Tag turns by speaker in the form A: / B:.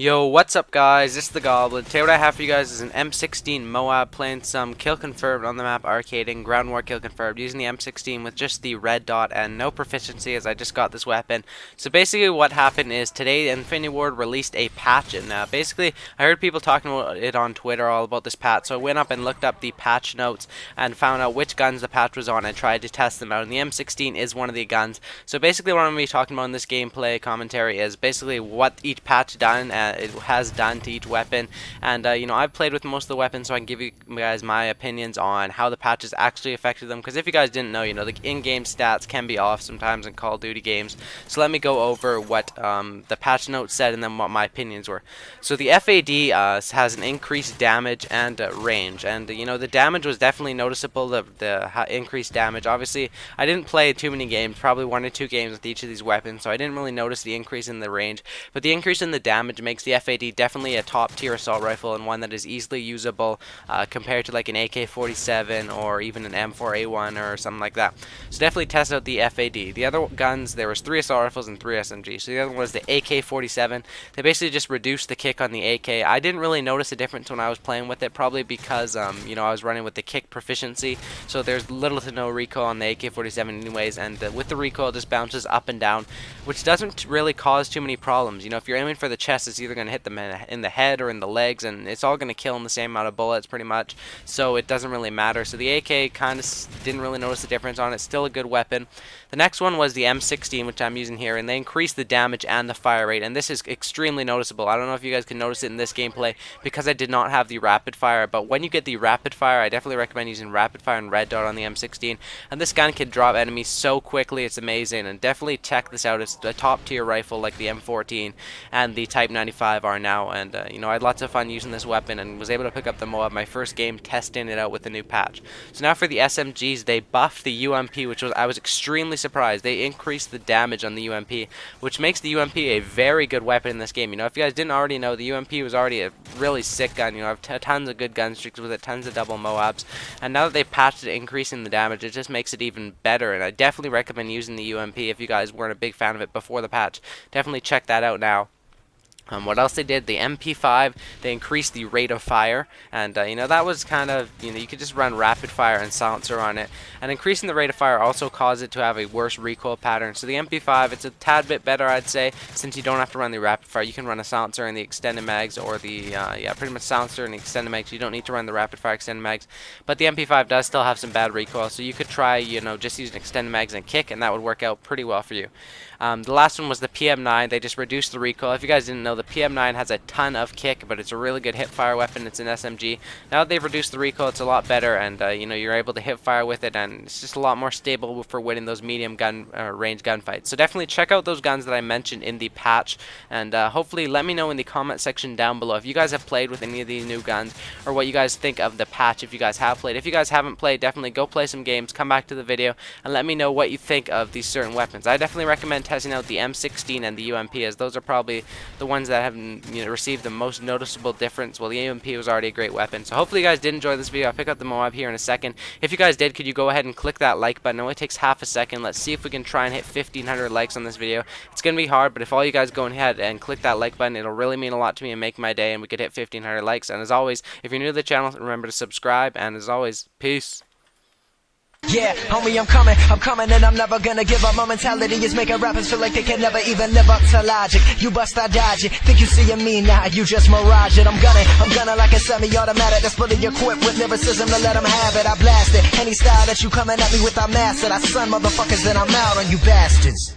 A: Yo, what's up guys, this is the Goblin. Today what I have for you guys is an M16 MOAB playing some kill confirmed on the map Arkaden, ground war kill confirmed, using the M16 with just the red dot and no proficiency as I just got this weapon. So basically what happened is today Infinity Ward released a patch, and basically I heard people talking about it on Twitter all about this patch, so I went up and looked up the patch notes and found out which guns the patch was on and tried to test them out, and the M16 is one of the guns. So basically what I'm going to be talking about in this gameplay commentary is basically what each patch done it has done to each weapon, and you know, I've played with most of the weapons, so I can give you guys my opinions on how the patches actually affected them, because if you guys didn't know, you know, the in-game stats can be off sometimes in Call of Duty games. So let me go over what the patch notes said and then what my opinions were. So the FAD has an increased damage and range, and you know, the damage was definitely noticeable, the increased damage. Obviously I didn't play too many games, probably 1 or 2 games with each of these weapons, so I didn't really notice the increase in the range, but the increase in the damage makes the FAD definitely a top tier assault rifle, and one that is easily usable compared to like an AK-47 or even an M4A1 or something like that. So definitely test out the FAD. The other guns, there was 3 assault rifles and 3 SMGs. So the other one was the AK-47. They basically just reduced the kick on the AK. I didn't really notice a difference when I was playing with it, probably because you know, I was running with the kick proficiency, so there's little to no recoil on the AK-47 anyways, and with the recoil it just bounces up and down, which doesn't really cause too many problems. You know, if you're aiming for the chest, it's either going to hit them in the head or in the legs, and it's all going to kill in the same amount of bullets pretty much, so it doesn't really matter. So the AK kind of didn't really notice the difference on it. Still a good weapon. The next one was the M16, which I'm using here, and they increased the damage and the fire rate, and this is extremely noticeable. I don't know if you guys can notice it in this gameplay because I did not have the rapid fire, but when you get the rapid fire, I definitely recommend using rapid fire and red dot on the M16, and this gun can drop enemies so quickly, it's amazing. And definitely check this out. It's a top tier rifle like the M14 and the Type 95 are now, and you know, I had lots of fun using this weapon and was able to pick up the MOAB my first game testing it out with the new patch. So now for the SMGs, they buffed the UMP, which I was extremely surprised. They increased the damage on the UMP, which makes the UMP a very good weapon in this game. You know, if you guys didn't already know, the UMP was already a really sick gun. You know, I have tons of good gun streaks with it, tons of double MOABs, and now that they patched it, increasing the damage, it just makes it even better, and I definitely recommend using the UMP if you guys weren't a big fan of it before the patch. Definitely check that out now. What else they did, the MP5, they increased the rate of fire, and you know, that was kind of, you know, you could just run rapid fire and silencer on it, and increasing the rate of fire also caused it to have a worse recoil pattern. So the MP5, it's a tad bit better, I'd say, since you don't have to run the rapid fire. You can run a silencer in the extended mags, or the yeah, pretty much silencer in the extended mags. You don't need to run the rapid fire extended mags, but the MP5 does still have some bad recoil, so you could try, you know, just using extended mags and kick, and that would work out pretty well for you. The last one was the PM9. They just reduced the recoil. If you guys didn't know, the PM9 has a ton of kick, but it's a really good hip fire weapon. It's an SMG. Now that they've reduced the recoil, it's a lot better, and you know, you're able to hip fire with it, and it's just a lot more stable for winning those medium gun range gunfights. So definitely check out those guns that I mentioned in the patch, and hopefully let me know in the comment section down below if you guys have played with any of these new guns, or what you guys think of the patch if you guys have played. If you guys haven't played, definitely go play some games, come back to the video, and let me know what you think of these certain weapons. I definitely recommend testing out the M16 and the UMP, as those are probably the ones that have, you know, received the most noticeable difference. Well, the UMP was already a great weapon. So hopefully you guys did enjoy this video. I'll pick up the MOAB here in a second. If you guys did, could you go ahead and click that like button? It only takes half a second. Let's see if we can try and hit 1,500 likes on this video. It's going to be hard, but if all you guys go ahead and click that like button, it'll really mean a lot to me and make my day, and we could hit 1,500 likes. And as always, if you're new to the channel, remember to subscribe, and as always, peace.
B: Yeah, homie, I'm coming, and I'm never gonna give up. My mentality is making rappers feel like they can never even live up to logic. You bust, I dodge it. Think you see me now, you just mirage it. I'm gunning like a semi-automatic that's fully equipped with lyricism to let them have it. I blast it. Any style that you coming at me with, I master it. I son motherfuckers, then I'm out on you bastards.